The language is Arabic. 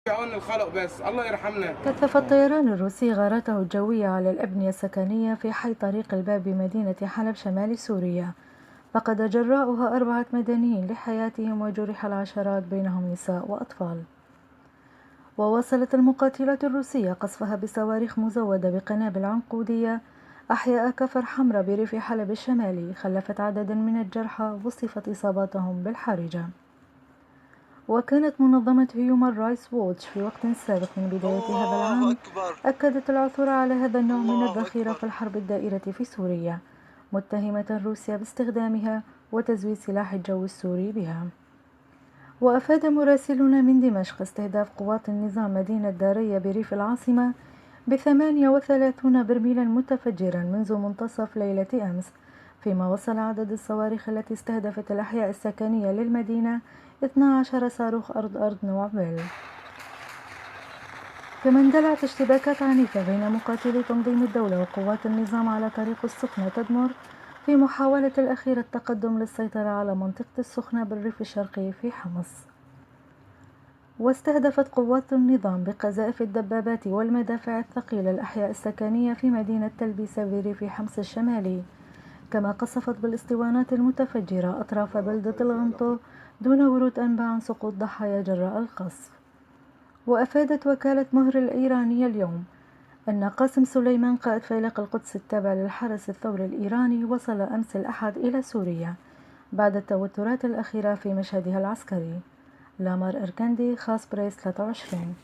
يعون الخلق بس الله يرحمنا. كثف الطيران الروسي غاراته الجوية على الأبنية السكنية في حي طريق الباب بمدينة حلب شمال سوريا، فقد جراؤها 4 مدنيين لحياتهم وجرح العشرات بينهم نساء وأطفال. وواصلت المقاتلات الروسية قصفها بصواريخ مزودة بقنابل عنقودية أحياء كفر حمراء بريف حلب الشمالي، خلفت عددا من الجرحى وصفت إصاباتهم بالحرجة. وكانت منظمة هيومان رايتس ووتش في وقت سابق من بداية هذا الله العام أكبر. أكدت العثور على هذا النوع من الله الذخيرة أكبر. في الحرب الدائرة في سوريا، متهمة روسيا باستخدامها وتزويد سلاح الجو السوري بها. وأفاد مراسلون من دمشق استهداف قوات النظام مدينة دارية بريف العاصمة ب38 برميلا متفجرا منذ منتصف ليلة أمس، فيما وصل عدد الصواريخ التي استهدفت الأحياء السكنية للمدينة 12 صاروخ أرض نوع بيل. كما اندلعت اشتباكات عنيفة بين مقاتلي تنظيم الدولة وقوات النظام على طريق السخنة تدمر في محاولة الأخيرة التقدم للسيطرة على منطقة السخنة بالريف الشرقي في حمص. واستهدفت قوات النظام بقذائف الدبابات والمدافع الثقيلة الأحياء السكنية في مدينة تلبيسة بريف حمص الشمالي، كما قصفت بالاسطوانات المتفجرة أطراف بلدة الغنطو دون ورود أنباء عن سقوط ضحايا جراء القصف. وأفادت وكالة مهر الإيرانية اليوم أن قاسم سليمان قائد فيلق القدس التابع للحرس الثوري الإيراني وصل أمس الأحد إلى سوريا بعد التوترات الأخيرة في مشهدها العسكري. لامار إركندي، خاص بريس 23.